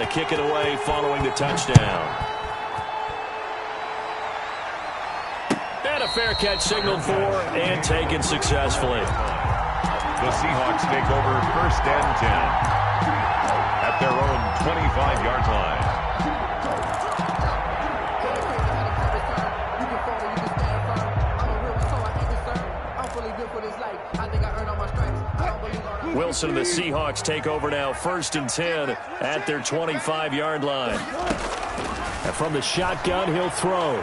kick it away following the touchdown. And a fair catch signaled for and taken successfully. The Seahawks take over 1st and 10 at their own 25-yard line. Wilson and the Seahawks take over now 1st and 10 at their 25-yard line. And from the shotgun, he'll throw.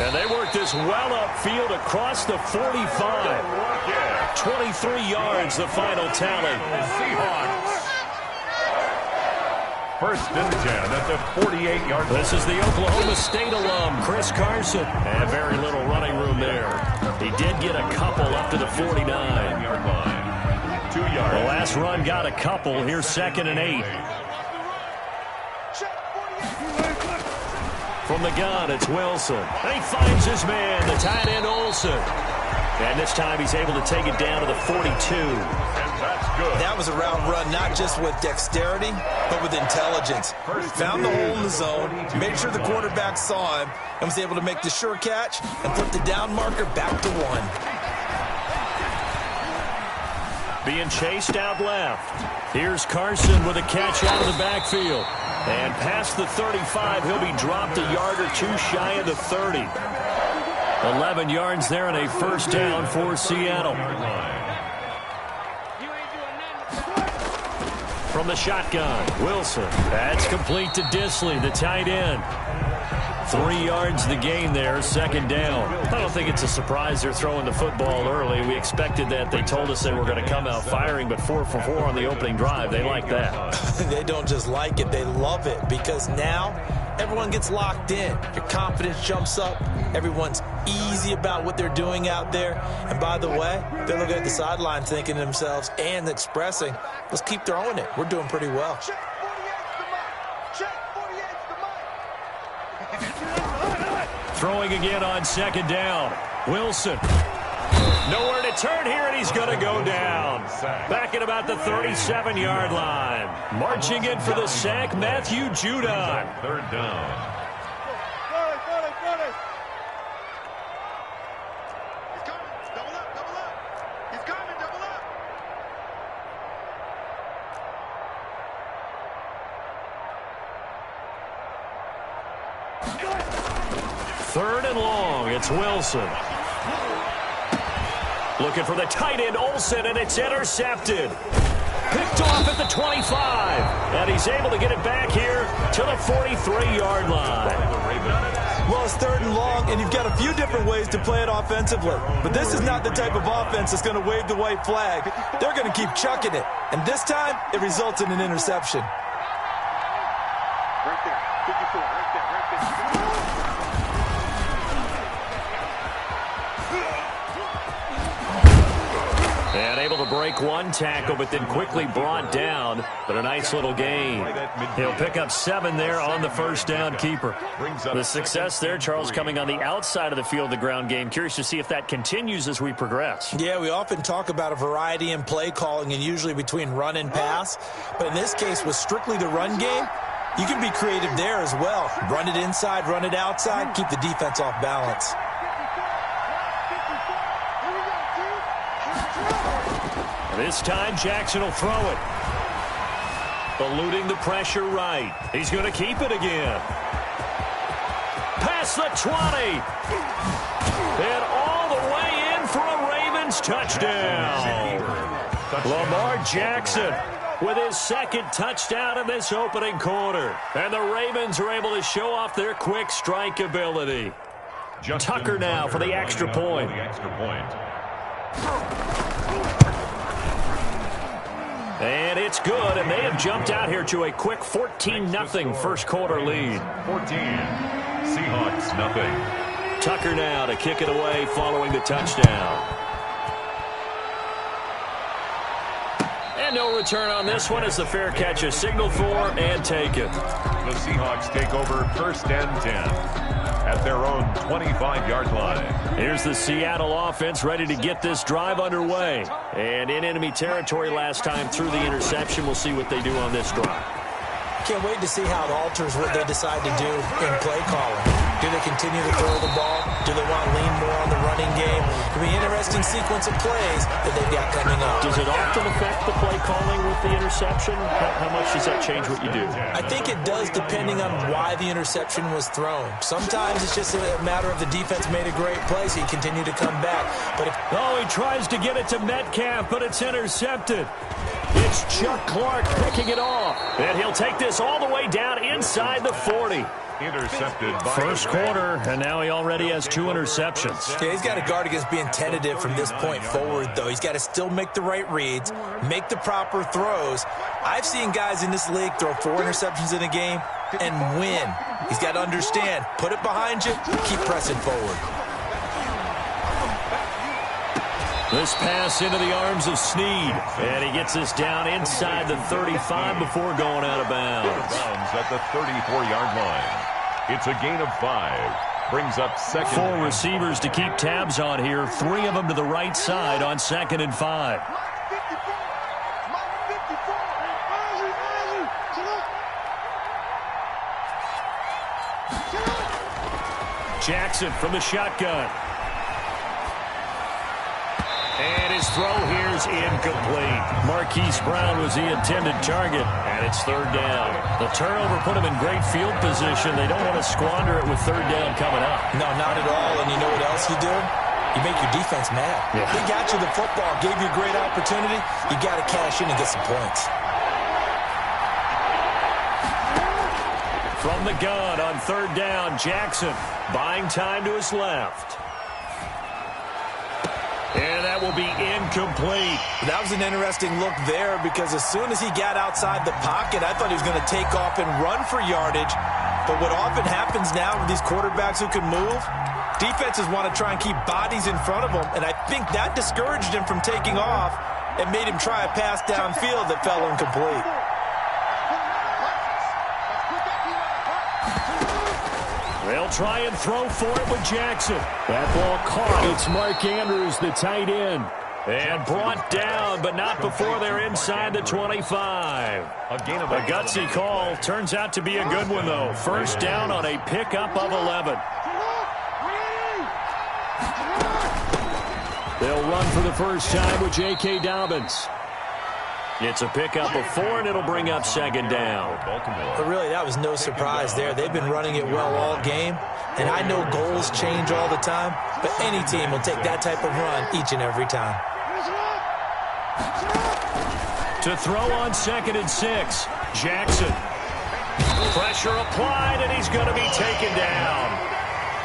And they work this well upfield across the 45. 23 yards, the final tally. Seahawks. 1st and 10 at the 48-yard line. This is the Oklahoma State alum, Chris Carson. And very little running room there. He did get a couple up to the 49-yard line. 2 yards. The last run got a couple. Here's 2nd and 8. From the gun, it's Wilson. And he finds his man, the tight end Olsen. And this time he's able to take it down to the 42. And that's good. That was a route run, not just with dexterity, but with intelligence. Found the hole in the zone, made sure the quarterback saw him, and was able to make the sure catch and put the down marker back to 1. Being chased out left. Here's Carson with a catch out of the backfield. And past the 35, he'll be dropped a yard or two shy of the 30. 11 yards there and a 1st down for Seattle. From the shotgun, Wilson. That's complete to Disley, the tight end. 3 yards the gain there, 2nd down. I don't think it's a surprise they're throwing the football early. We expected that. They told us they were going to come out firing, but 4 for 4 on the opening drive. They like that. They don't just like it, they love it, because now everyone gets locked in. Your confidence jumps up. Everyone's easy about what they're doing out there. And by the way, they're looking at the sideline thinking to themselves and expressing, let's keep throwing it. We're doing pretty well. Throwing again on 2nd down. Wilson. Nowhere to turn here, and he's going to go down. Back at about the 37-yard line. Marching in for the sack, Matthew Judon. 3rd down. He's coming. Double up. He's coming. Double up. 3rd and long. It's Wilson. Looking for the tight end, Olsen, and it's intercepted. Picked off at the 25. And he's able to get it back here to the 43-yard line. Well, it's 3rd and long, and you've got a few different ways to play it offensively. But this is not the type of offense that's going to wave the white flag. They're going to keep chucking it. And this time, it results in an interception. Right there. 54. Right there. And able to break one tackle, but then quickly brought down. But a nice little gain. He'll pick up 7 there on the 1st down keeper. The success there, Charles, coming on the outside of the field, the ground game. Curious to see if that continues as we progress. Yeah, we often talk about a variety in play calling and usually between run and pass. But in this case, with strictly the run game, you can be creative there as well. Run it inside, run it outside, keep the defense off balance. This time, Jackson will throw it. Eluding the pressure right. He's going to keep it again. Past the 20. And all the way in for a Ravens touchdown. Lamar Jackson with his 2nd touchdown in this opening quarter. And the Ravens are able to show off their quick strike ability. Tucker now for the extra point. And it's good, and they have jumped out here to a quick 14-0 first quarter lead. 14, Seahawks nothing. Tucker now to kick it away following the touchdown. And no return on this one as the fair catch is signaled for and taken. The Seahawks take over 1st and 10 at their own 25-yard line. Here's the Seattle offense ready to get this drive underway. And in enemy territory last time through the interception. We'll see what they do on this drive. Can't wait to see how it alters what they decide to do in play calling. Do they continue to throw the ball? Do they want to lean more on the running game? It'll be an interesting sequence of plays that they've got coming up. Does it often affect the play calling with the interception? How much does that change what you do? I think it does depending on why the interception was thrown. Sometimes it's just a matter of the defense made a great play, so you continue to come back. But he tries to get it to Metcalf, but it's intercepted. It's Chuck Clark picking it off. And he'll take this all the way down inside the 40. Intercepted by First quarter, and now he already has 2 interceptions. Yeah, he's got to guard against being tentative from this point forward, though. He's got to still make the right reads, make the proper throws. I've seen guys in this league throw 4 interceptions in a game and win. He's got to understand, put it behind you, keep pressing forward. This pass into the arms of Snead, and he gets this down inside the 35 before going out of bounds. At the 34-yard line. It's a gain of 5. Brings up second. 4 receivers to keep tabs on here. 3 of them to the right side on 2nd and 5. Jackson from the shotgun. And his throw here's incomplete. Marquise Brown was the intended target, and it's 3rd down. The turnover put him in great field position. They don't want to squander it with 3rd down coming up. No, not at all. And you know what else you do? You make your defense mad. Yeah. They got you the football, gave you a great opportunity. You got to cash in and get some points. From the gun on 3rd down, Jackson buying time to his left. And that will be incomplete. That was an interesting look there because as soon as he got outside the pocket, I thought he was going to take off and run for yardage. But what often happens now with these quarterbacks who can move, defenses want to try and keep bodies in front of them. And I think that discouraged him from taking off and made him try a pass downfield that fell incomplete. They'll try and throw for it with Jackson. That ball caught. It's Mark Andrews, the tight end. And brought down, but not before they're inside the 25. A gutsy call. Turns out to be a good one, though. 1st down on a pickup of 11. They'll run for the first time with J.K. Dobbins. It's a pickup of 4, and it'll bring up 2nd down. But really, that was no surprise there. They've been running it well all game, and I know goals change all the time, but any team will take that type of run each and every time. To throw on 2nd and 6, Jackson. Pressure applied, and he's going to be taken down.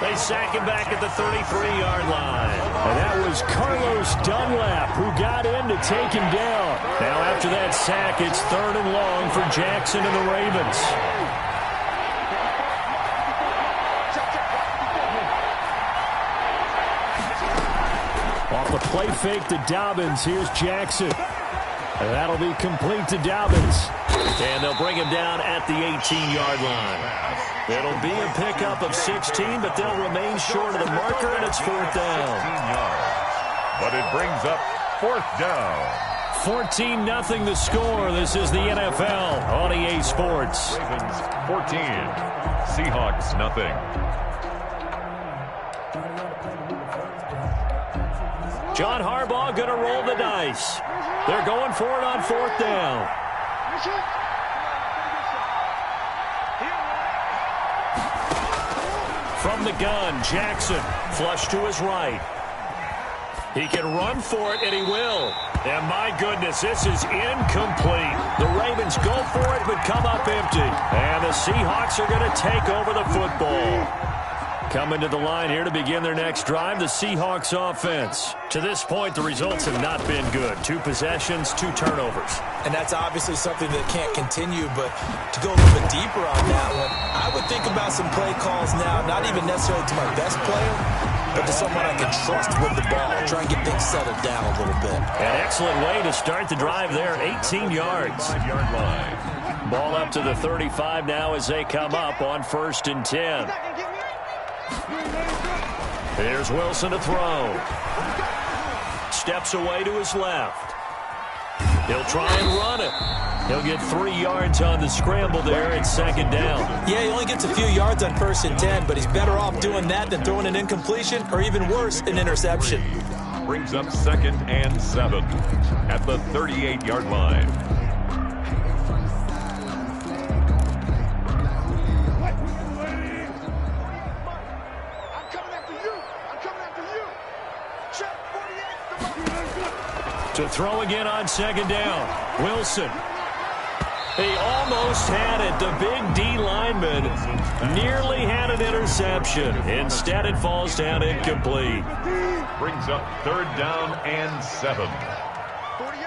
They sack him back at the 33-yard line. And that was Carlos Dunlap who got in to take him down. Now after that sack, it's 3rd and long for Jackson and the Ravens. Off the play fake to Dobbins, here's Jackson. And that'll be complete to Dobbins. And they'll bring him down at the 18-yard line. It'll be a pickup of 16, but they'll remain short of the marker, and it's 4th down. 16 yards. But it brings up 4th down. 14-0 the score. This is the NFL on EA Sports. Ravens 14, Seahawks nothing. John Harbaugh going to roll the dice. They're going for it on 4th down. From the gun, Jackson, flush to his right. He can run for it, and he will. And my goodness, this is incomplete. The Ravens go for it, but come up empty. And the Seahawks are going to take over the football. Coming to the line here to begin their next drive, the Seahawks offense. To this point, the results have not been good. 2 possessions, 2 turnovers. And that's obviously something that can't continue, but to go a little bit deeper on that one, I would think about some play calls now, not even necessarily to my best player, but to someone I can trust with the ball. Try and get things settled down a little bit. An excellent way to start the drive there, 18 yards. 5-yard line. Ball up to the 35 now as they come up on 1st and 10. Here's Wilson to throw. Steps away to his left. He'll try and run it. He'll get 3 yards on the scramble there at second down. Yeah, he only gets a few yards on 1st and 10, but he's better off doing that than throwing an incompletion or even worse, an interception. Brings up 2nd and 7 at the 38-yard line. I'm coming after you. I'm coming after you. Check 48. To throw again on 2nd down. Wilson. He almost had it. The big D lineman nearly had an interception. Instead, it falls down incomplete. Brings up 3rd down and 7. 48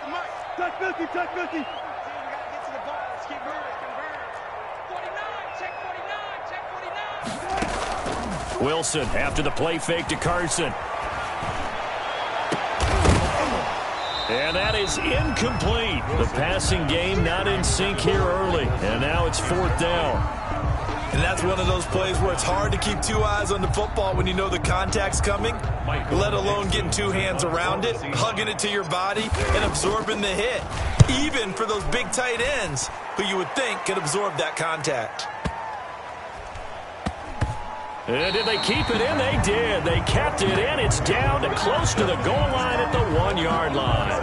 to Mike. Touch 50, touch 50. We got to get to the ball. Let's keep moving. Convert. 49, check 49, check 49. Wilson after the play fake to Carson. And that is incomplete. The passing game not in sync here early. And now it's 4th down. And that's one of those plays where it's hard to keep 2 eyes on the football when you know the contact's coming, let alone getting 2 hands around it, hugging it to your body, and absorbing the hit. Even for those big tight ends who you would think could absorb that contact. And did they keep it in? They did. They kept it in. It's down to close to the goal line at the 1-yard line.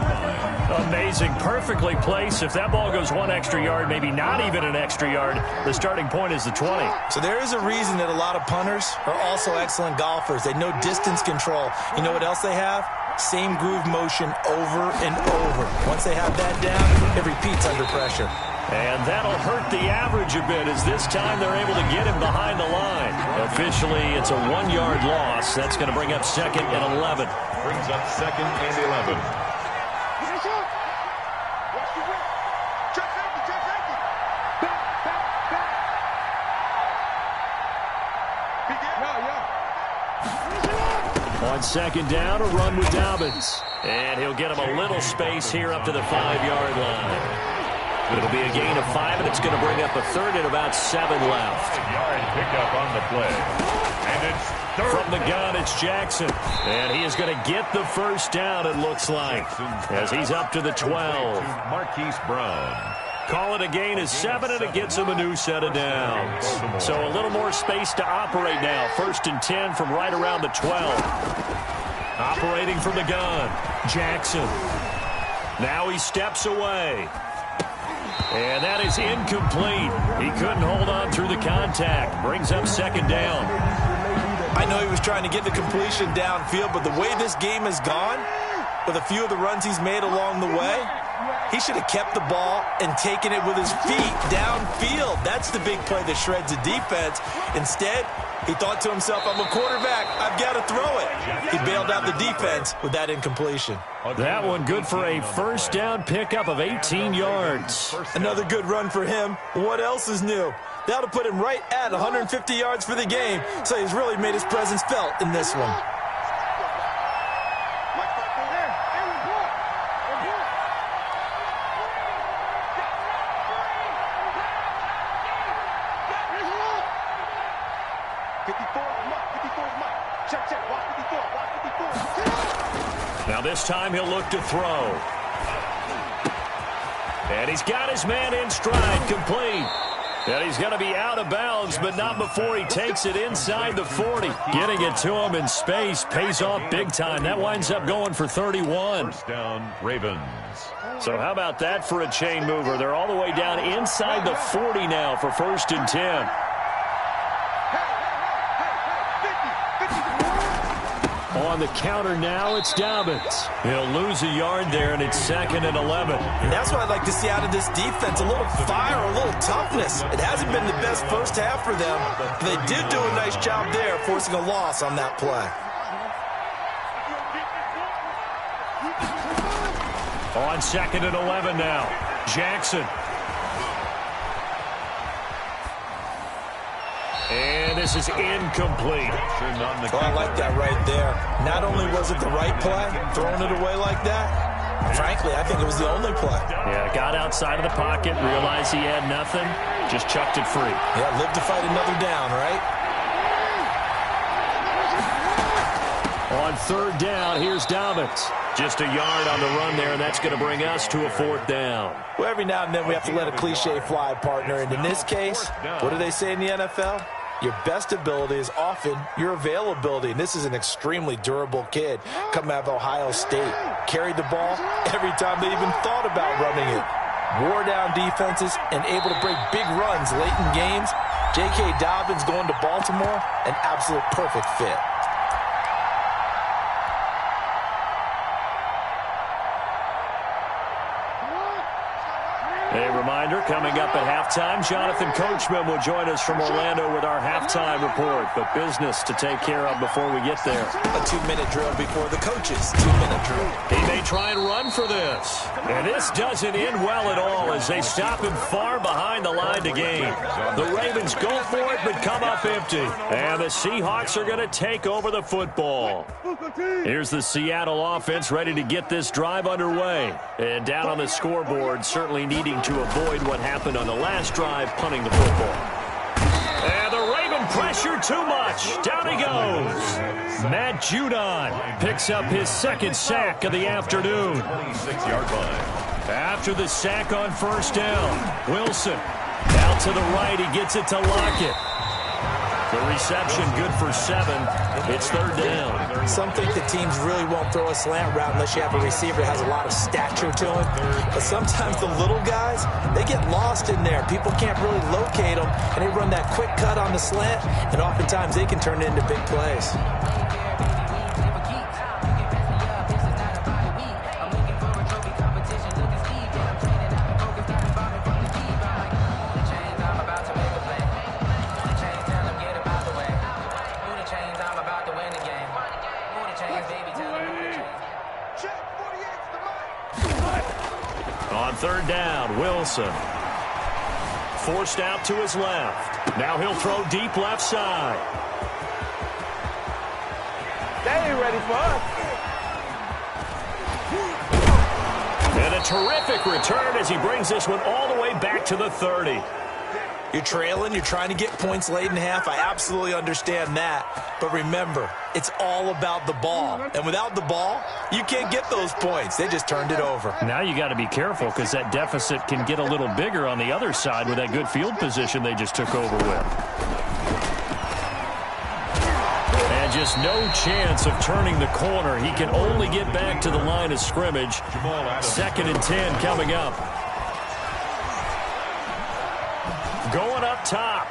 Amazing. Perfectly placed. If that ball goes 1 extra yard, maybe not even an extra yard, the starting point is the 20. So there is a reason that a lot of punters are also excellent golfers. They know distance control. You know what else they have? Same groove motion over and over. Once they have that down, it repeats under pressure. And that'll hurt the average a bit as this time they're able to get him behind the line. Officially, it's a 1-yard loss. That's going to bring up 2nd and 11. Brings up 2nd and 11. Watch the run. Check safety, check safety. Back. On 2nd down, a run with Dobbins. And he'll get him a little space here up to the 5-yard line. It'll be a gain of 5, and it's going to bring up a 3rd and about 7 left. Yard pickup on the play. And it's 3rd. From the gun, it's Jackson. And he is going to get the 1st down, it looks like, as he's up to the 12. Marquise Brown. Call it a gain of 7, and it gets him a new set of downs. So a little more space to operate now. 1st and 10 from right around the 12. Operating from the gun, Jackson. Now he steps away. And that is incomplete. He couldn't hold on through the contact. Brings up 2nd down. I know he was trying to get the completion downfield, but the way this game has gone, with a few of the runs he's made along the way, he should have kept the ball and taken it with his feet downfield. That's the big play that shreds the defense. Instead, he thought to himself, I'm a quarterback. I've got to throw it. He bailed out the defense with that incompletion. That one good for a 1st down pickup of 18 yards. Another good run for him. What else is new? That'll put him right at 150 yards for the game, so he's really made his presence felt in this one. Now this time he'll look to throw. And he's got his man in stride, complete. And he's going to be out of bounds, but not before he takes it inside the 40. Getting it to him in space pays off big time. That winds up going for 31. 1st down, Ravens. So how about that for a chain mover? They're all the way down inside the 40 now for 1st and 10. On the counter now, it's Dobbins. He'll lose a yard there, and it's 2nd and 11. And that's what I'd like to see out of this defense, a little fire, a little toughness. It hasn't been the best first half for them, but they did do a nice job there, forcing a loss on that play. On 2nd and 11 now, Jackson. And this is incomplete. Well, I like that right there. Not only was it the right play, throwing it away like that, frankly, I think it was the only play. Yeah, got outside of the pocket, realized he had nothing, just chucked it free. Yeah, live to fight another down, right? On third down, here's Dobbins. Just a yard on the run there, and that's going to bring us to a fourth down. Well, every now and then we have to let a cliche fly, partner. And in this case, what do they say in the NFL? Your best ability is often your availability. And this is an extremely durable kid coming out of Ohio State. Carried the ball every time they even thought about running it. Wore down defenses and able to break big runs late in games. J.K. Dobbins going to Baltimore, an absolute perfect fit. A reminder, coming up at halftime, Jonathan Coachman will join us from Orlando with our halftime report. But business to take care of before we get there. A 2-minute drill before the coaches' 2-minute drill. He may try and run for this. And this doesn't end well at all as they stop him far behind the line to gain. The Ravens go for it but come up empty. And the Seahawks are going to take over the football. Here's the Seattle offense ready to get this drive underway. And down on the scoreboard, certainly needing to avoid what happened on the last drive, punting the football. And the Raven pressure too much. Down he goes. Matt Judon picks up his second sack of the afternoon. 26-yard line. After the sack on first down, Wilson out to the right. He gets it to Lockett. The reception good for 7. It's third down. Some think the teams really won't throw a slant route unless you have a receiver that has a lot of stature to him. But sometimes the little guys, they get lost in there. People can't really locate them, and they run that quick cut on the slant, and oftentimes they can turn it into big plays. On third down, Wilson. Forced out to his left. Now he'll throw deep left side. They ain't ready for us. And a terrific return as he brings this one all the way back to the 30. You're trailing, you're trying to get points late in half. I absolutely understand that. But remember, it's all about the ball. And without the ball, you can't get those points. They just turned it over. Now you got to be careful because that deficit can get a little bigger on the other side with that good field position they just took over with. And just no chance of turning the corner. He can only get back to the line of scrimmage. 2nd and 10 coming up. Going up top.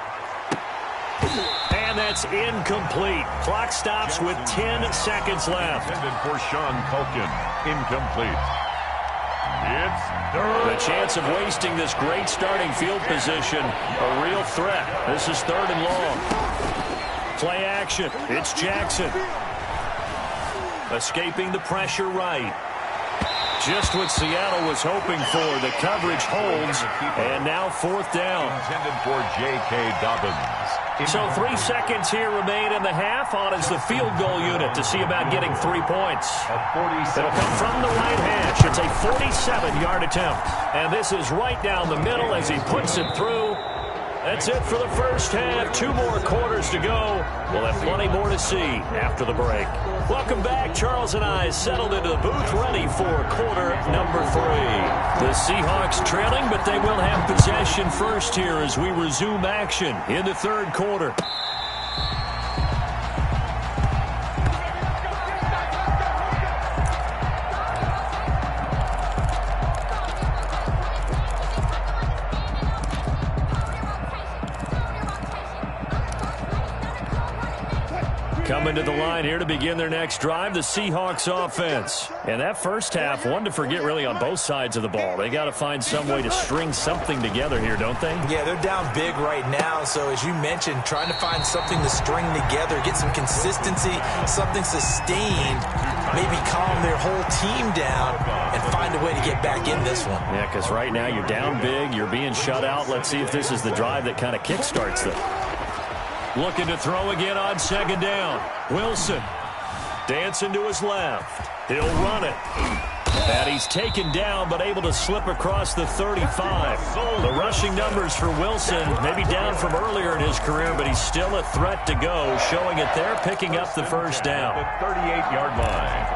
And that's incomplete. Clock stops with 10 seconds left. Intended for Sean Culkin. Incomplete. It's third. The chance of wasting this great starting field position, a real threat. This is 3rd and long. Play action. It's Jackson. Escaping the pressure right. Just what Seattle was hoping for. The coverage holds, and now 4th down. Intended for J.K. Dobbins. So 3 seconds here remain in the half. On is the field goal unit to see about getting 3 points. It'll come from the right hash. It's a 47-yard attempt. And this is right down the middle as he puts it through. That's it for the first half. 2 more quarters to go. We'll have plenty more to see after the break. Welcome back. Charles and I settled into the booth, ready for quarter number 3. The Seahawks trailing, but they will have possession first here as we resume action in the 3rd quarter. Coming to the line here to begin their next drive, the Seahawks offense. And that first half, one to forget really on both sides of the ball. They got to find some way to string something together here, don't they? Yeah, they're down big right now. So as you mentioned, trying to find something to string together, get some consistency, something sustained, maybe calm their whole team down and find a way to get back in this one. Yeah, because right now you're down big, you're being shut out. Let's see if this is the drive that kind of kickstarts them. Looking to throw again on 2nd down. Wilson dancing to his left. He'll run it. And he's taken down but able to slip across the 35. The running rushing numbers for Wilson, maybe down from earlier in his career, but he's still a threat to go, showing it there, picking up the first down. The 38-yard line.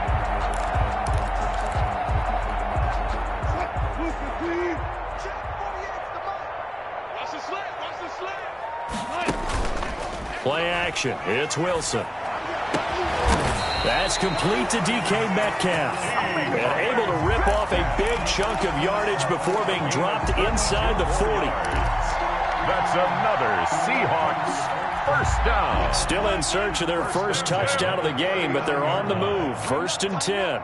Play action. It's Wilson. That's complete to DK Metcalf. And able to rip off a big chunk of yardage before being dropped inside the 40. That's another Seahawks first down. Still in search of their first touchdown of the game, but they're on the move. 1st and 10.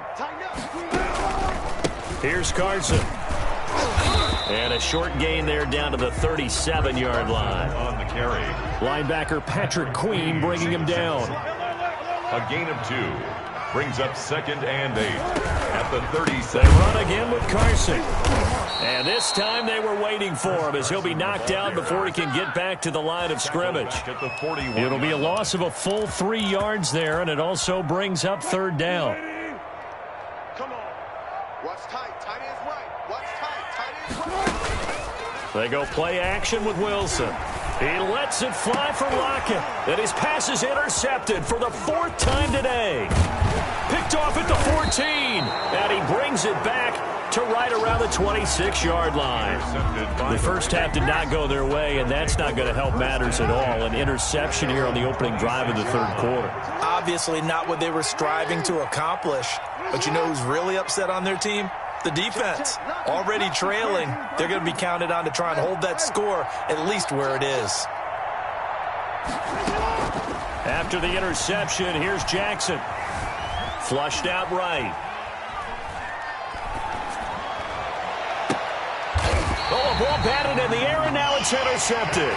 Here's Carson. And a short gain there down to the 37-yard line. On the carry. Linebacker Patrick Queen bringing him down. A gain of 2. Brings up 2nd and 8. At the 37. They run again with Carson. And this time they were waiting for him as he'll be knocked down before he can get back to the line of scrimmage. At the 41. It'll be a loss of a full 3 yards there, and it also brings up 3rd down. Come on. Watch tight. Tight is right. Watch tight. Tight is right. They go play action with Wilson. He lets it fly for Lockett. And his pass is intercepted for the 4th time today. Picked off at the 14. And he brings it back to right around the 26-yard line. The first half did not go their way, and that's not going to help matters at all. An interception here on the opening drive of the 3rd quarter. Obviously not what they were striving to accomplish. But you know who's really upset on their team? The defense. Already trailing. They're going to be counted on to try and hold that score at least where it is. After the interception, here's Jackson. Flushed out right. Oh, a ball batted in the air, and now it's intercepted.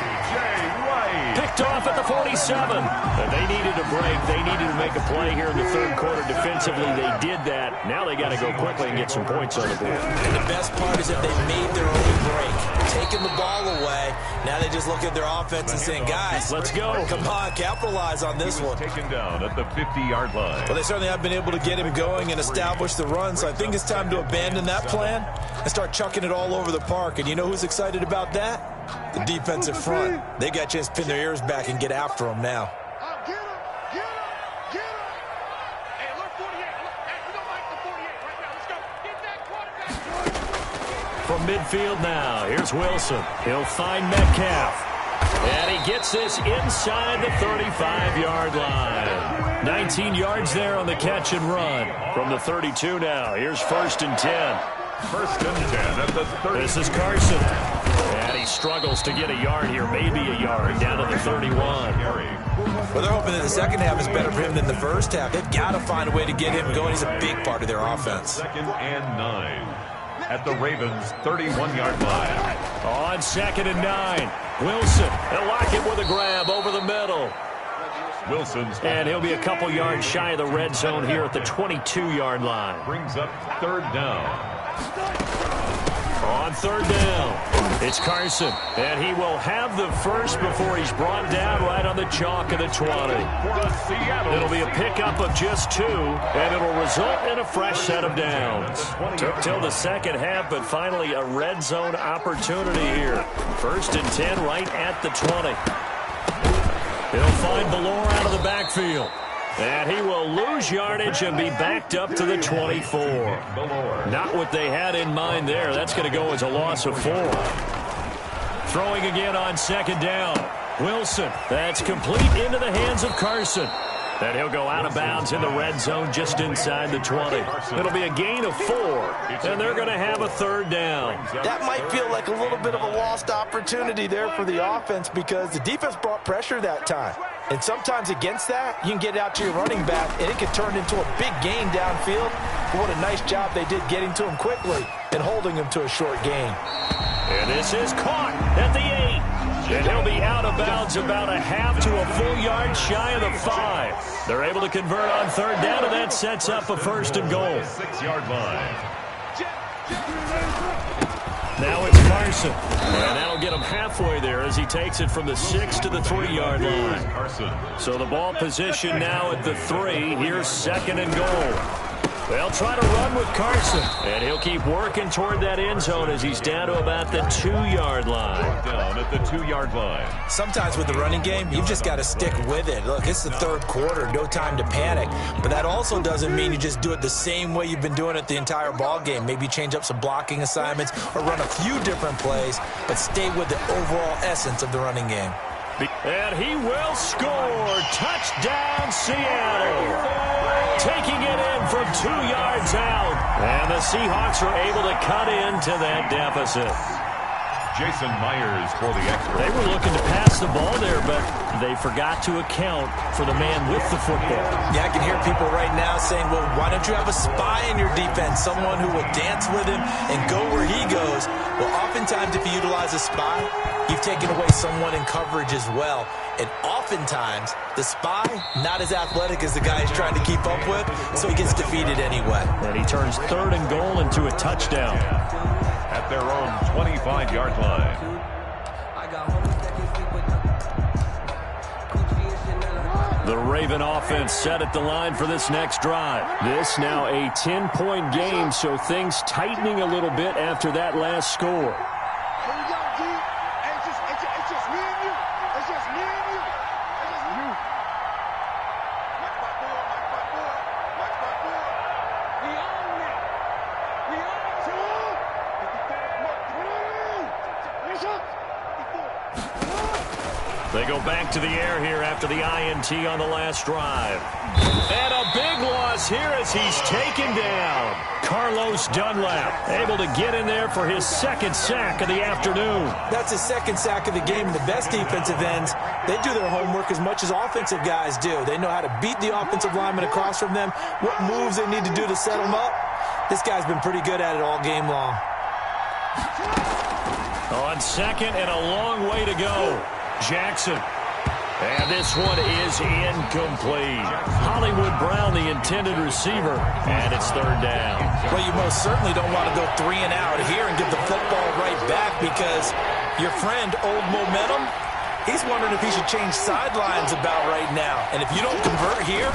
Picked off at the 47. But they needed a break. They needed to make a play here in the 3rd quarter. Defensively, they did that. Now they got to go quickly and get some points on the board. And the best part is that they made their own break. Taking the ball away. Now they just look at their offense and saying, guys, let's go. Come on, capitalize on this one. Taken down at the 50-yard line. Well, they certainly have been able to get him going and establish the run, so I think it's time to abandon that plan and start chucking it all over the park. And you know who's excited about that? The defensive front. They got a chance to pin their ears back and get after him now. Get him. Get him. Get him. Hey, look, 48. Look, hey, we don't like the 48 right now. Let's go. Get that quarterback. From midfield now, here's Wilson. He'll find Metcalf. And he gets this inside the 35-yard line. 19 yards there on the catch and run. From the 32 now, here's 1st and 10. 1st and 10 at the 30. This is Carson. And he struggles to get a yard here, maybe a yard, down to the 31. Well, they're hoping that the second half is better for him than the first half. They've got to find a way to get him going. He's a big part of their offense. 2nd and 9 at the Ravens' 31-yard line. On 2nd and 9, Wilson. They'll lock it with a grab over the middle. Wilson's. And he'll be a couple yards shy of the red zone here at the 22-yard line. Brings up 3rd down. On 3rd down, it's Carson, and he will have the first before he's brought down right on the chalk of the 20. It'll be a pickup of just 2, and it'll result in a fresh set of downs. Took till the second half, but finally a red zone opportunity here. 1st and 10 right at the 20. He'll find Ballore out of the backfield. And he will lose yardage and be backed up to the 24. Not what they had in mind there. That's going to go as a loss of 4. Throwing again on 2nd down. Wilson. That's complete into the hands of Carson. And he'll go out of bounds in the red zone just inside the 20. It'll be a gain of 4. And they're going to have a 3rd down. That might feel like a little bit of a lost opportunity there for the offense because the defense brought pressure that time. And sometimes against that, you can get out to your running back, and it can turn into a big gain downfield. But what a nice job they did getting to him quickly and holding him to a short gain. And this is caught at the 8. And he'll be out of bounds about a half to a full yard shy of the 5. They're able to convert on 3rd down, and that sets up a 1st and goal. 6-yard line. Now it's Carson. And that'll get him halfway there as he takes it from the 6 to the 3-yard line. So the ball position now at the 3. Here's 2nd and goal. They'll try to run with Carson, and he'll keep working toward that end zone as he's down to about the 2-yard line. Down at the 2-yard line. Sometimes with the running game, you've just got to stick with it. Look, it's the third quarter, no time to panic. But that also doesn't mean you just do it the same way you've been doing it the entire ball game. Maybe change up some blocking assignments or run a few different plays, but stay with the overall essence of the running game. And he will score. Touchdown, Seattle. Taking it in from 2 yards out. And the Seahawks are able to cut into that deficit. Jason Myers for the extra. They were looking to pass the ball there, but they forgot to account for the man with the football. Yeah, I can hear people right now saying, well, why don't you have a spy in your defense, someone who will dance with him and go where he goes? Well, oftentimes if you utilize a spy, you've taken away someone in coverage as well. And oftentimes, the spy, not as athletic as the guy he's trying to keep up with, so he gets defeated anyway. And he turns 3rd and goal into a touchdown. At their own 25-yard line. The Raven offense set at the line for this next drive. This now a 10-point game, so things tightening a little bit after that last score. Here we go, D. It's just me and you. It's just me and you. It's just you. Watch my board. Watch my board. Watch my board. We own it. We own it. 2, 3. They go back to the air here after the INT on the last drive. And a big loss here as he's taken down. Carlos Dunlap able to get in there for his 2nd sack of the afternoon. That's his 2nd sack of the game. The best defensive ends, they do their homework as much as offensive guys do. They know how to beat the offensive lineman across from them, what moves they need to do to set them up. This guy's been pretty good at it all game long. On 2nd and a long way to go. Jackson. And this one is incomplete. Hollywood Brown, the intended receiver, and it's 3rd down. Well, you most certainly don't want to go 3 and out here and give the football right back because your friend, Old Momentum, he's wondering if he should change sidelines about right now. And if you don't convert here,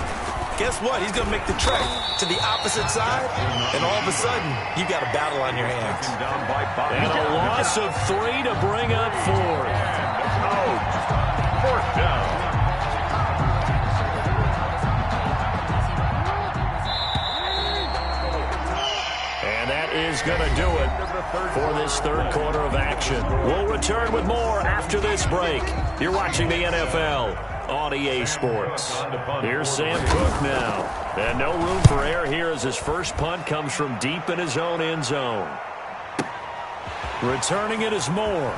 guess what? He's going to make the trek to the opposite side, and all of a sudden, you've got a battle on your hands. And a loss of 3 to bring up 4th. 4th down. And that is going to do it for this 3rd quarter of action. We'll return with more after this break. You're watching the NFL on EA Sports. Here's Sam Cook now. And no room for error here as his first punt comes from deep in his own end zone. Returning it is Moore.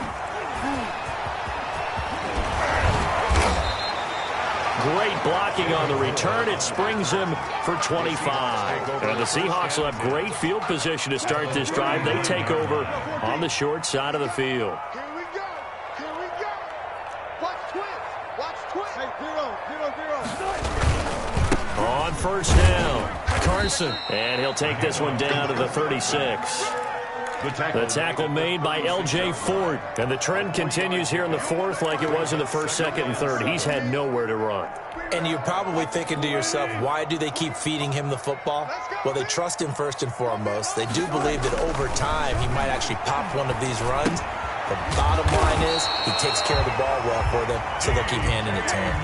Great blocking on the return. It springs him for 25. And the Seahawks will have great field position to start this drive. They take over on the short side of the field. Here we go. Here we go. Watch twins. Watch twins. Hey, zero. On 1st down, Carson. And he'll take this one down to the 36. The tackle made by L.J. Ford. And the trend continues here in the 4th like it was in the 1st, 2nd, and 3rd. He's had nowhere to run. And you're probably thinking to yourself, why do they keep feeding him the football? Well, they trust him first and foremost. They do believe that over time he might actually pop one of these runs. The bottom line is he takes care of the ball well for them, so they'll keep handing it to him.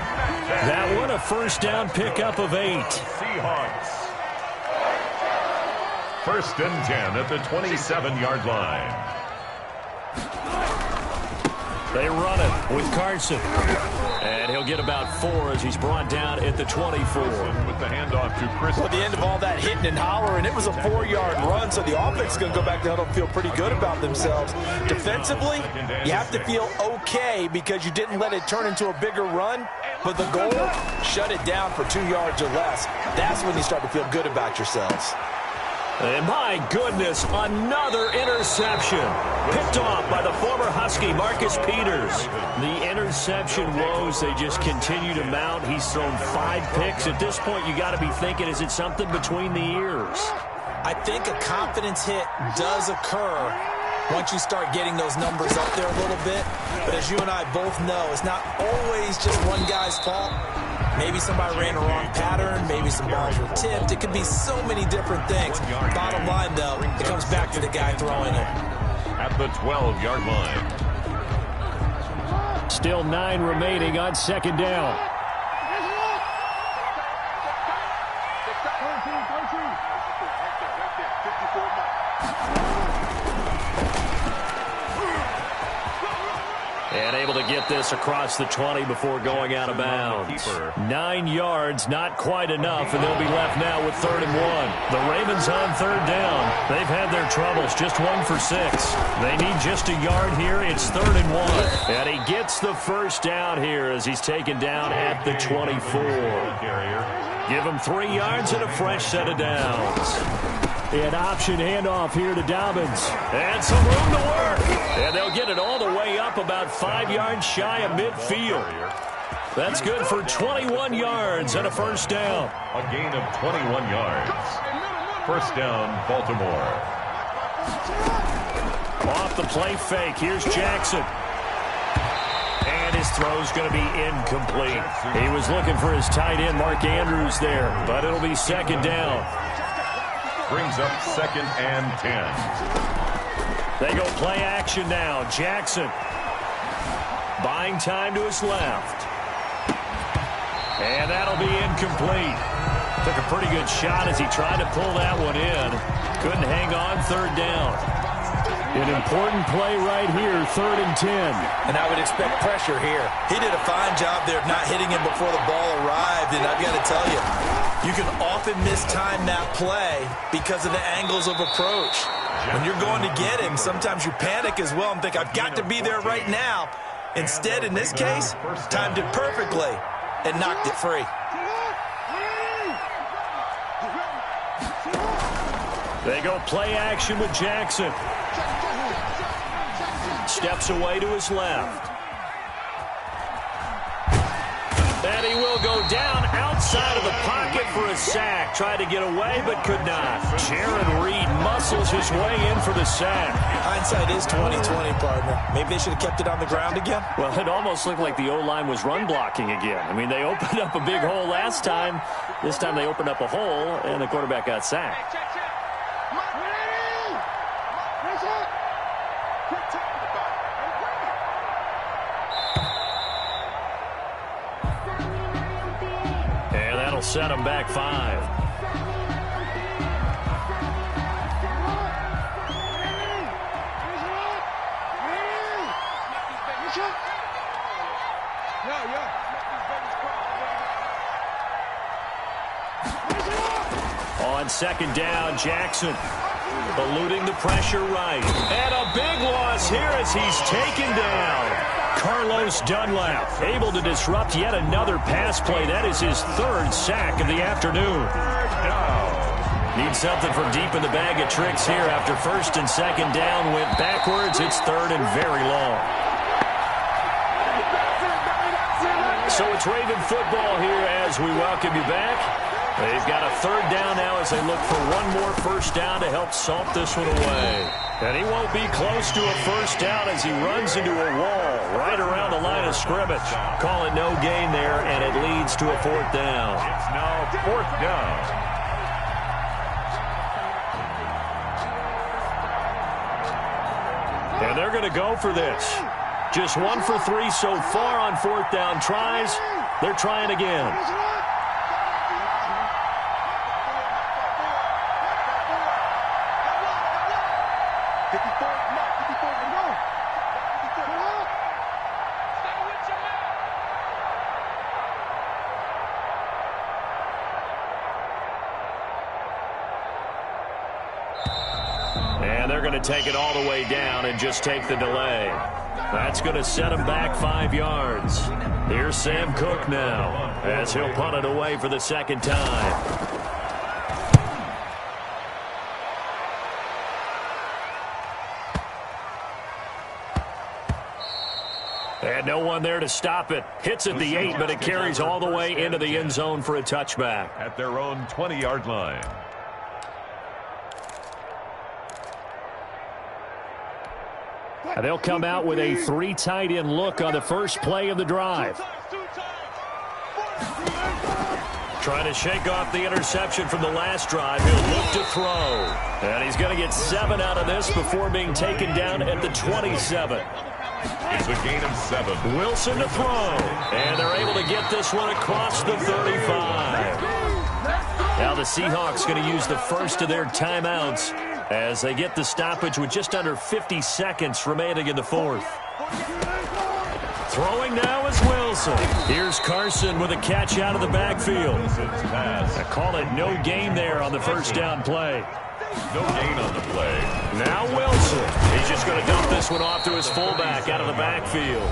That one a 1st down pickup of 8. Seahawks. 1st and 10 at the 27-yard line. They run it with Carson. And he'll get about 4 as he's brought down at the 24. With the handoff to Chris. Well, at the end of all that hitting and hollering, it was a 4-yard run, so the offense is going to go back to huddle and feel pretty good about themselves. Defensively, you have to feel okay because you didn't let it turn into a bigger run, but the goal, shut it down for 2 yards or less. That's when you start to feel good about yourselves. And my goodness, another interception. Picked off by the former Husky, Marcus Peters. The interception woes, they just continue to mount. He's thrown 5 picks. At this point, you got to be thinking, is it something between the ears? I think a confidence hit does occur once you start getting those numbers up there a little bit. But as you and I both know, it's not always just one guy's fault. Maybe somebody ran the wrong pattern. Maybe some balls were tipped. It could be so many different things. Bottom line, though, it comes back to the guy throwing it. At the 12-yard line. Still 9 remaining on second down. And able to get this across the 20 before going out of bounds. 9 yards, not quite enough, and they'll be left now with 3rd and 1. The Ravens on 3rd down. They've had their troubles, just 1 for 6. They need just a yard here. It's 3rd and 1. And he gets the first down here as he's taken down at the 24. Give him 3 yards and a fresh set of downs. An option handoff here to Dobbins. And some room to work. And they'll get it all the way up about 5 yards shy of midfield. That's good for 21 yards and a first down. A gain of 21 yards. First down, Baltimore. Off the play fake. Here's Jackson. And his throw's going to be incomplete. He was looking for his tight end, Mark Andrews, there. But it'll be second down. Brings up 2nd and 10. They go play action now. Jackson buying time to his left. And that'll be incomplete. Took a pretty good shot as he tried to pull that one in. Couldn't hang on, 3rd down. An important play right here, 3rd and 10. And I would expect pressure here. He did a fine job there of not hitting him before the ball arrived. And I've got to tell you, you can often mistime that play because of the angles of approach. When you're going to get him, sometimes you panic as well and think, I've got to be there right now. Instead, in this case, timed it perfectly and knocked it free. They go play action with Jackson. Steps away to his left. And he will go down outside of the pocket for a sack. Tried to get away, but could not. Jaron Reed muscles his way in for the sack. Hindsight is 20/20, partner. Maybe they should have kept it on the ground again. Well, it almost looked like the O-line was run blocking again. I mean, they opened up a big hole last time. This time they opened up a hole, and the quarterback got sacked. Set him back 5. On second down, Jackson eluding the pressure right. And a big loss here as he's taken down. Carlos Dunlap able to disrupt yet another pass play. That is his 3rd sack of the afternoon. Need something from deep in the bag of tricks here after 1st and 2nd down went backwards. It's 3rd and very long. So it's Raven football here as we welcome you back. They've got a 3rd down now as they look for one more first down to help salt this one away. And he won't be close to a first down as he runs into a wall right around the line of scrimmage. Call it no gain there, and it leads to a 4th down. It's now 4th down. And they're going to go for this. Just 1 for 3 so far on 4th down tries. They're trying again. And they're going to take it all the way down and just take the delay. That's going to set him back 5 yards. Here's Sam Cook now as he'll punt it away for the 2nd time. And no one there to stop it. Hits at the 8, but it carries all the way into the end zone for a touchback. At their own 20-yard line. And they'll come out with a 3 tight end look on the first play of the drive. Trying to shake off the interception from the last drive. He'll look to throw. And he's going to get 7 out of this before being taken down at the 27. It's a gain of 7. Wilson to throw. And they're able to get this one across the 35. Now the Seahawks going to use the first of their timeouts as they get the stoppage with just under 50 seconds remaining in the fourth. Throwing now is Wilson. Here's Carson with a catch out of the backfield. I call it no gain there on the first down play. No gain on the play. Now Wilson. He's just going to dump this one off to his fullback out of the backfield.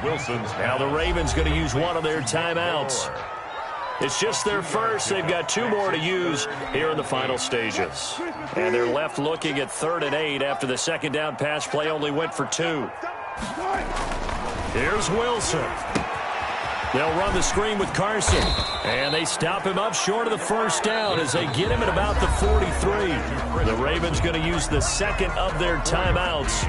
Wilson's now the Ravens going to use one of their timeouts. It's just their first. They've got 2 more to use here in the final stages. And they're left looking at 3rd and 8 after the second down pass play only went for 2. Here's Wilson. They'll run the screen with Carson. And they stop him up short of the first down as they get him at about the 43. The Ravens going to use the second of their timeouts.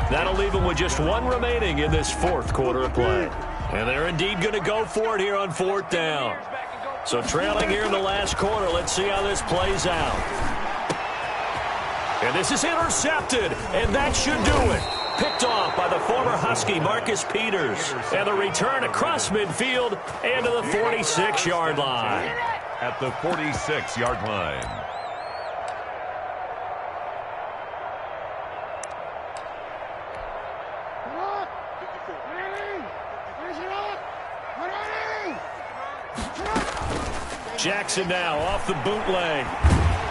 That'll leave them with just 1 remaining in this 4th quarter of play. And they're indeed going to go for it here on 4th down. So trailing here in the last quarter, let's see how this plays out. And this is intercepted, and that should do it. Picked off by the former Husky, Marcus Peters. And the return across midfield and to the 46-yard line. At the 46-yard line. Jackson now off the bootleg.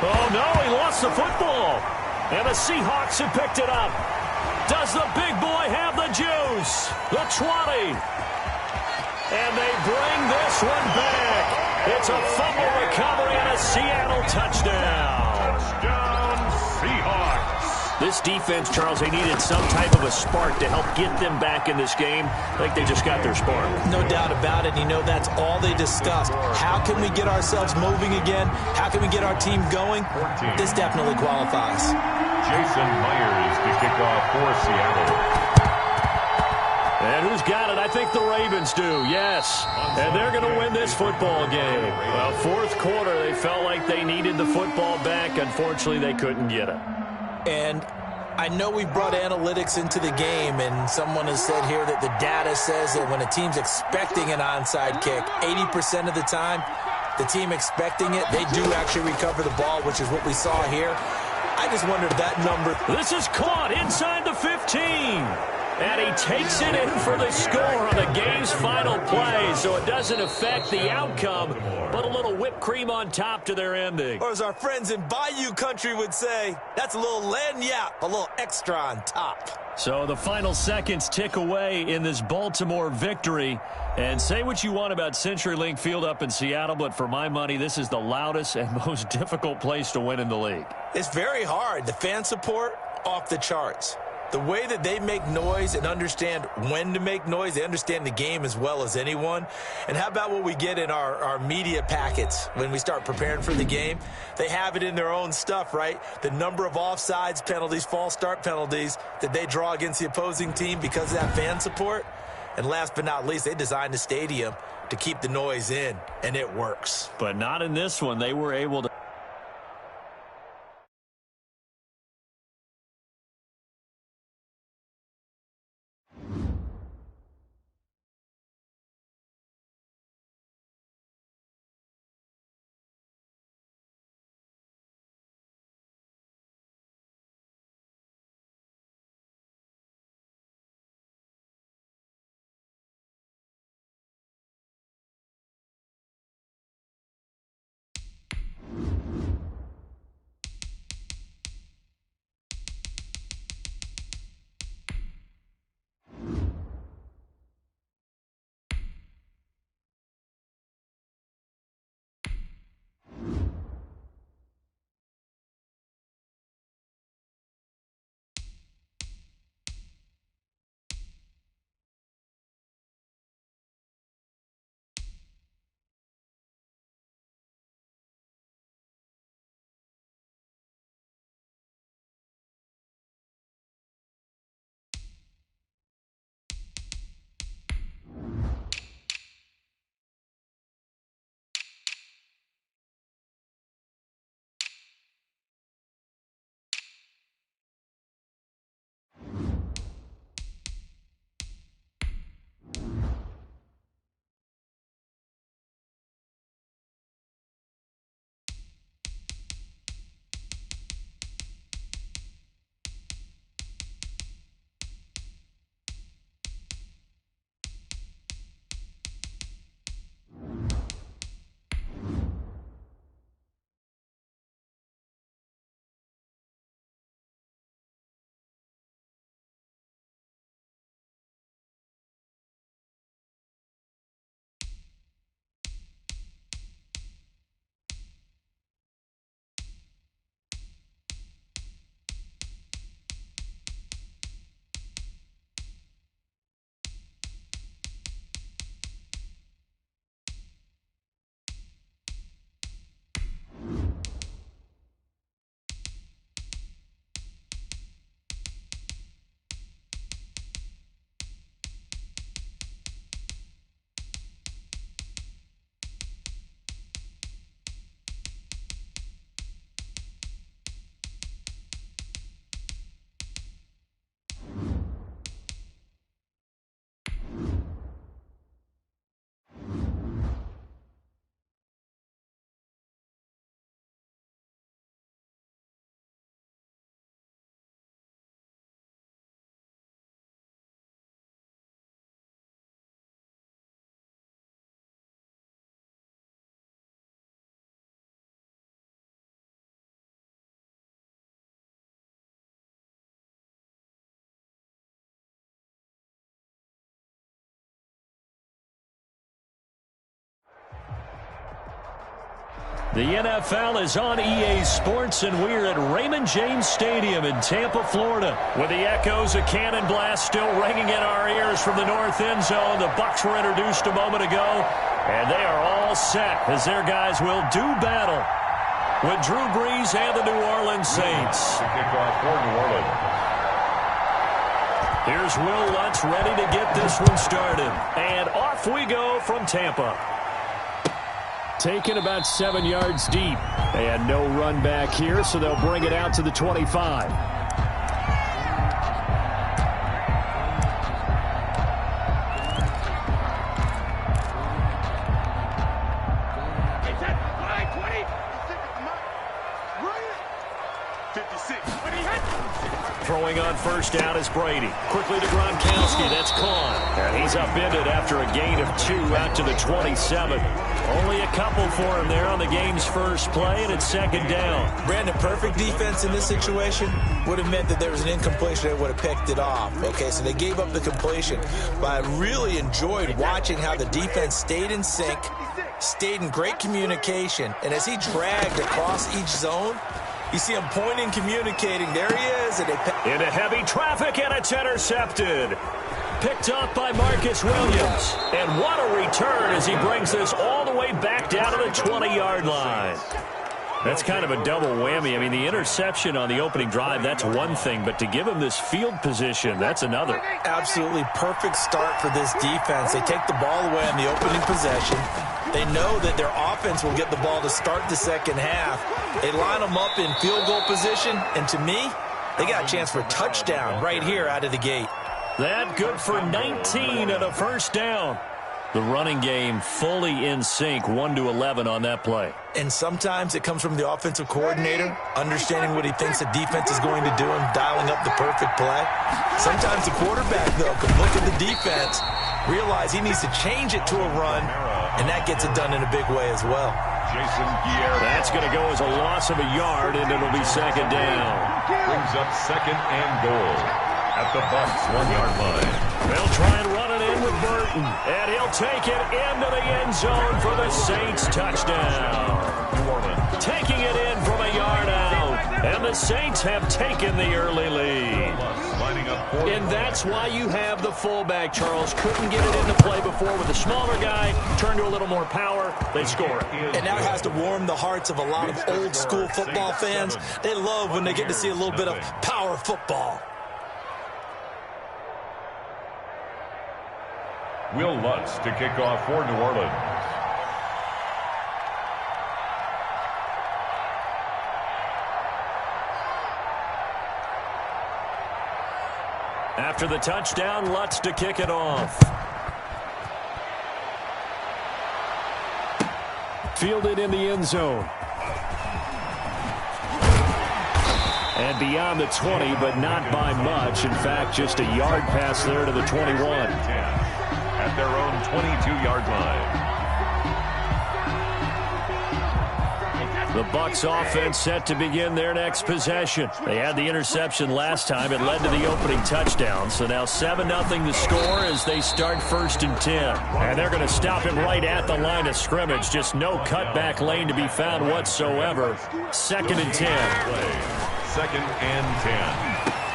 Oh, no, he lost the football. And the Seahawks have picked it up. Does the big boy have the juice? The 20. And they bring this one back. It's a fumble recovery and a Seattle touchdown. Touchdown, Seahawks. This defense, Charles, they needed some type of a spark to help get them back in this game. I think they just got their spark. No doubt about it. You know, that's all they discussed. How can we get ourselves moving again? How can we get our team going? This definitely qualifies. Jason Myers to kick off for Seattle. And who's got it? I think the Ravens do, yes. And they're going to win this football game. Well, 4th quarter, they felt like they needed the football back. Unfortunately, they couldn't get it. And I know we brought analytics into the game, and someone has said here that the data says that when a team's expecting an onside kick, 80% of the time, the team expecting it, they do actually recover the ball, which is what we saw here. I just wondered that number. This is caught inside the 15. And he takes it in for the score on the game's final play, so it doesn't affect the outcome, but a little whipped cream on top to their ending. Or as our friends in Bayou Country would say, that's a little lagniappe, a little extra on top. So the final seconds tick away in this Baltimore victory. And say what you want about CenturyLink Field up in Seattle, but for my money, this is the loudest and most difficult place to win in the league. It's very hard. The fan support, off the charts. The way that they make noise and understand when to make noise, they understand the game as well as anyone. And how about what we get in our media packets when we start preparing for the game? They have it in their own stuff, right? The number of offsides penalties, false start penalties that they draw against the opposing team because of that fan support. And last but not least, they designed the stadium to keep the noise in, and it works. But not in this one. They were able to The NFL is on EA Sports, and we're at Raymond James Stadium in Tampa, Florida, with the echoes of Cannon Blast still ringing in our ears from the north end zone. The Bucs were introduced a moment ago, and they are all set as their guys will do battle with Drew Brees and the New Orleans Saints. Kickoff for New Orleans. Here's Will Lutz ready to get this one started, and off we go from Tampa. Taken about 7 yards deep. And no run back here, so they'll bring it out to the 25. Throwing on first down is Brady. Quickly to Gronkowski. That's caught. And he's upended after a gain of 2 out to the 27. Only a couple for him there on the game's first play, and it's second down. Brandon, perfect defense in this situation would have meant that there was an incompletion that would have picked it off. Okay, so they gave up the completion. But I really enjoyed watching how the defense stayed in sync, stayed in great communication, and as he dragged across each zone, you see him pointing, communicating. There he is. Into heavy traffic, and it's intercepted. Picked up by Marcus Williams. And what a return as he brings this all the way back down to the 20-yard line. That's kind of a double whammy. I mean, the interception on the opening drive, that's one thing. But to give him this field position, that's another. Absolutely perfect start for this defense. They take the ball away on the opening possession. They know that their offense will get the ball to start the second half. They line them up in field goal position. And to me, they got a chance for a touchdown right here out of the gate. That good for 19 and a first down. The running game fully in sync, 1-11 on that play. And sometimes it comes from the offensive coordinator, understanding what he thinks the defense is going to do and dialing up the perfect play. Sometimes the quarterback, though, can look at the defense, realize he needs to change it to a run, and that gets it done in a big way as well. That's going to go as a loss of a yard, and it'll be second down. Brings up second and goal at the Bucs 1-yard line. They'll try and run it in with Burton, and he'll take it into the end zone for the Saints touchdown. New Orleans taking it in from a yard out, and the Saints have taken the early lead. And that's why you have the fullback, Charles. Couldn't get it into play before with a smaller guy, turned to a little more power, they score it. And that has to warm the hearts of a lot of old school football fans. They love when they get to see a little bit of power football. Will Lutz to kick off for New Orleans. After the touchdown, Lutz to kick it off. Fielded in the end zone. And beyond the 20, but not by much. In fact, just a yard pass there to the 21. At their own 22-yard line. The Bucs offense set to begin their next possession. They had the interception last time. It led to the opening touchdown. So now 7-0 the score as they start first and 10. And they're going to stop him right at the line of scrimmage. Just no cutback lane to be found whatsoever. Second and 10. Second and 10.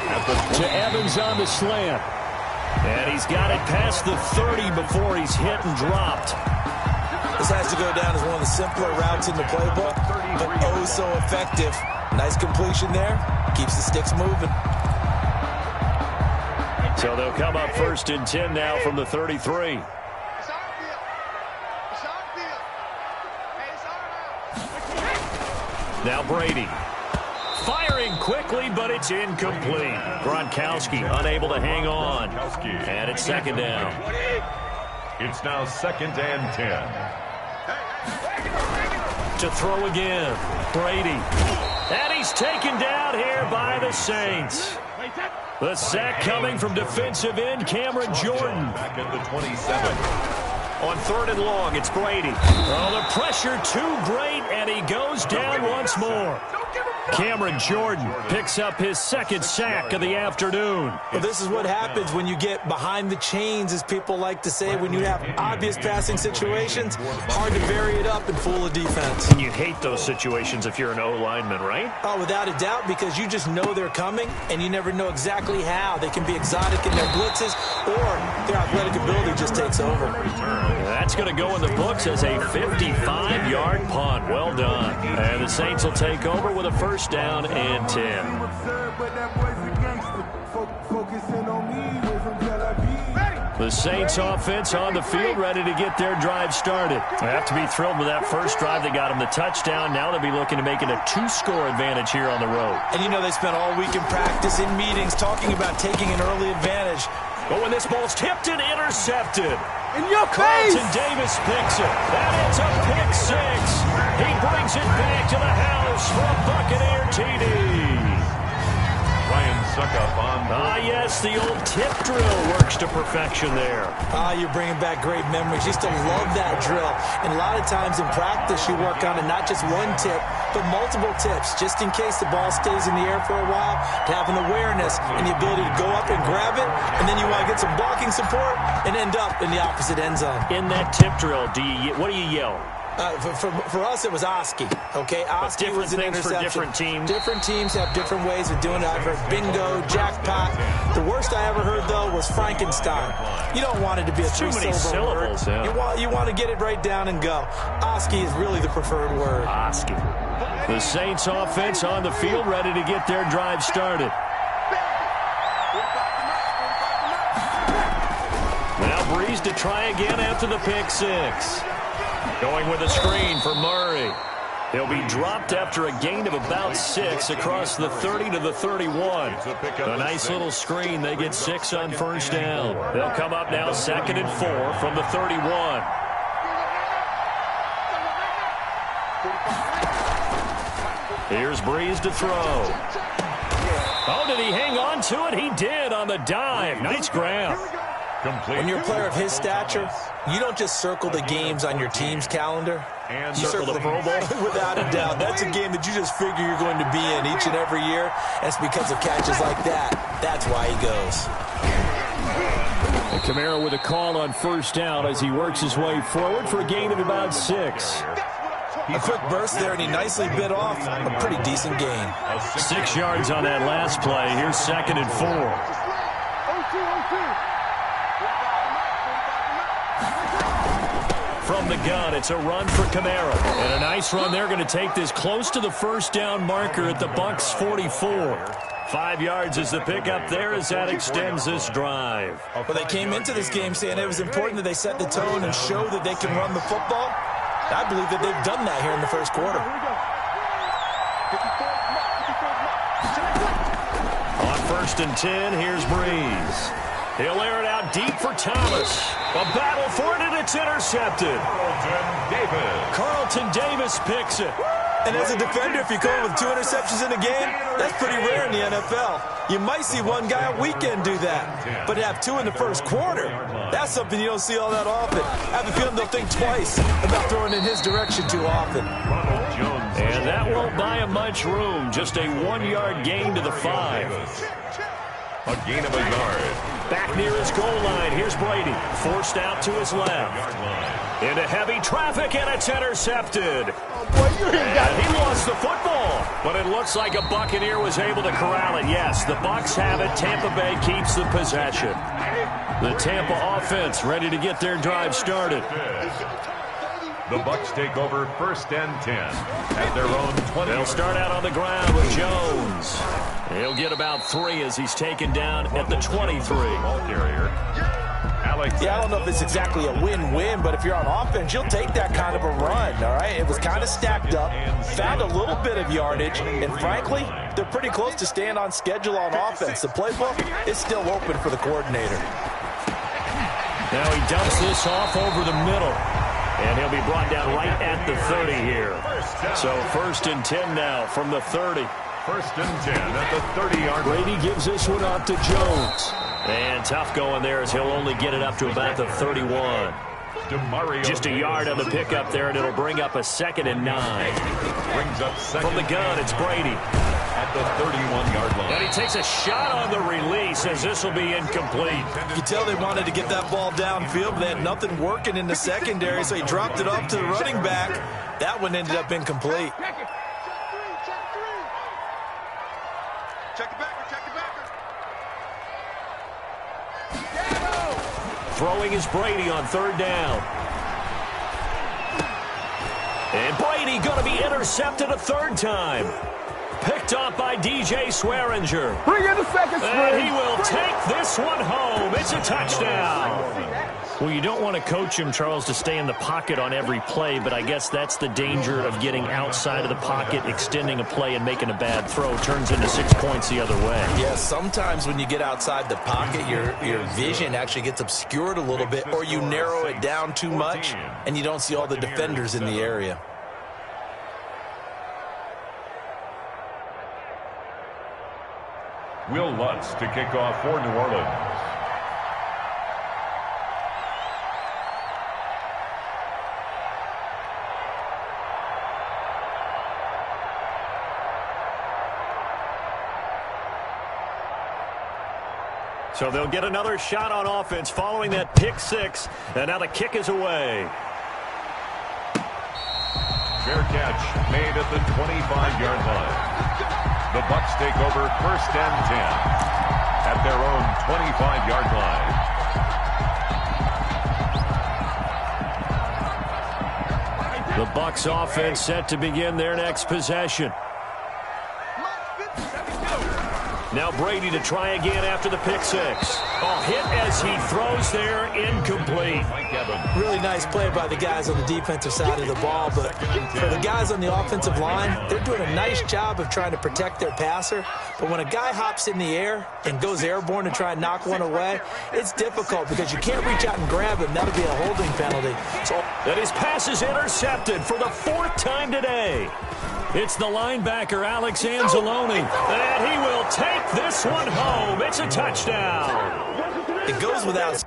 At the to Evans on the slant. And he's got it past the 30 before he's hit and dropped. This has to go down as one of the simpler routes in the playbook, but oh so effective. Nice completion there. Keeps the sticks moving. So they'll come up first and 10 now from the 33. Now Brady. Firing quickly, but it's incomplete. Gronkowski unable to hang on. And it's second down. It's now second and 10. To throw again. Brady. And he's taken down here by the Saints. The sack coming from defensive end Cameron Jordan. Back at the 27. On third and long, it's Brady. Oh, the pressure too great, and he goes down once more. Cameron Jordan picks up his second sack of the afternoon. Well, this is what happens when you get behind the chains, as people like to say. When you have obvious passing situations, hard to vary it up and fool a defense. And you hate those situations if you're an O-lineman, right? Oh, without a doubt, because you just know they're coming, and you never know exactly how. They can be exotic in their blitzes, or their athletic ability just takes over. That's going to go in the books as a 55-yard punt. Well done. And the Saints will take over with a first down and 10. The Saints offense on the field, ready to get their drive started. They have to be thrilled with that first drive. They got them the touchdown. Now they'll be looking to make it a 2-score advantage here on the road. And you know they spent all week in practice, in meetings, talking about taking an early advantage. But when this ball's tipped and intercepted, In your face! Carlton Davis picks it. That is a pick six. He brings it back to the house for a Buccaneer TD. Ryan Suckup on. Yes, the old tip drill works to perfection there. You're bringing back great memories. Used to love that drill. And a lot of times in practice, you work on it, not just one tip, but multiple tips, just in case the ball stays in the air for a while, to have an awareness and the ability to go up and grab it, and then you want to get some blocking support and end up in the opposite end zone. In that tip drill, what do you yell? For us, it was Oski. Okay, Oski was an things interception. for different teams. Different teams have different ways of doing it. I've heard bingo, jackpot. The worst I ever heard, though, was Frankenstein. You don't want it to be a Too many three-syllable syllables. word. Yeah. You want to get it right down and go. Oski is really the preferred word. Oski. The Saints offense on the field, ready to get their drive started. Now Breeze to try again after the pick six. Going with a screen for Murray. He'll be dropped after a gain of about 6 across the 30 to the 31. A nice little screen. They get 6 on first down. They'll come up now 2nd and 4 from the 31. Here's Breeze to throw. Oh, did he hang on to it? He did on the dive. Nice grab. When you're a player of his stature, you don't just circle the games on your team's calendar. And You circle the Pro Bowl? Without a doubt. That's a game that you just figure you're going to be in each and every year. And it's because of catches like that. That's why he goes. And Kamara with a call on first down as he works his way forward for a gain of about 6. A quick burst there, and he nicely bit off a pretty decent gain. 6 yards on that last play. Here's 2nd and 4. From the gun, it's a run for Kamara. And a nice run. They're going to take this close to the first down marker at the Bucs 44. 5 yards is the pickup there as that extends this drive. Well, they came into this game saying it was important that they set the tone and show that they can run the football. I believe that they've done that here in the first quarter. On 1st and 10, here's Breeze. He'll air it out deep for Thomas. A battle for it, and it's intercepted. Carlton Davis picks it. And as a defender, if you come with 2 interceptions in a game, that's pretty rare in the NFL. You might see one guy a weekend do that. But to have 2 in the first quarter, that's something you don't see all that often. I have a feeling they'll think twice about throwing in his direction too often. And that won't buy him much room. Just a 1-yard gain to the 5. A gain of a yard. Back near his goal line. Here's Brady. Forced out to his left. Into heavy traffic, and it's intercepted. And he lost the football. But it looks like a Buccaneer was able to corral it. Yes, the Bucs have it. Tampa Bay keeps the possession. The Tampa offense ready to get their drive started. The Bucs take over 1st and 10 at their own 20. They'll start out on the ground with Jones. He'll get about 3 as he's taken down at the 23. Ball carrier. Alex. Yeah, I don't know if it's exactly a win-win, but if you're on offense, you'll take that kind of a run, all right? It was kind of stacked up, found a little bit of yardage, and frankly, they're pretty close to staying on schedule on offense. The playbook is still open for the coordinator. Now he dumps this off over the middle. And he'll be brought down right at the 30 here. So 1st and 10 now from the 30. 1st and 10 at the 30-yard line. Brady gives this one off to Jones. And tough going there as he'll only get it up to about the 31. Just a yard on the pickup there, and it'll bring up a 2nd and 9. Brings up second. From the gun, it's Brady. At the 31-yard line. And he takes a shot on the release as this will be incomplete. You can tell they wanted to get that ball downfield, but they had nothing working in the secondary, so he dropped it off to the running back. That one ended up incomplete. Check the backer, check the backer. Throwing is Brady on 3rd down. And Brady going to be intercepted a 3rd time. Picked off by DJ Swearinger. Bring in the second string. And he will take this one home. It's a touchdown. Well, you don't want to coach him, Charles, to stay in the pocket on every play, but I guess that's the danger of getting outside of the pocket, extending a play, and making a bad throw. Turns into 6 points the other way. Yeah, sometimes when you get outside the pocket, your vision actually gets obscured a little bit, or you narrow it down too much, and you don't see all the defenders in the area. Will Lutz to kick off for New Orleans. So they'll get another shot on offense following that pick 6, and now the kick is away. Fair catch made at the 25-yard line. The Bucs take over 1st and 10 at their own 25-yard line. The Bucs offense set to begin their next possession. Now Brady to try again after the pick 6. Oh, hit as he throws there, incomplete. Really nice play by the guys on the defensive side of the ball, but for the guys on the offensive line, they're doing a nice job of trying to protect their passer. But when a guy hops in the air and goes airborne to try and knock one away, it's difficult because you can't reach out and grab him. That'll be a holding penalty. So, and his pass is intercepted for the 4th time today. It's the linebacker, Alex Anzalone, and he will take this one home. It's a touchdown. It goes without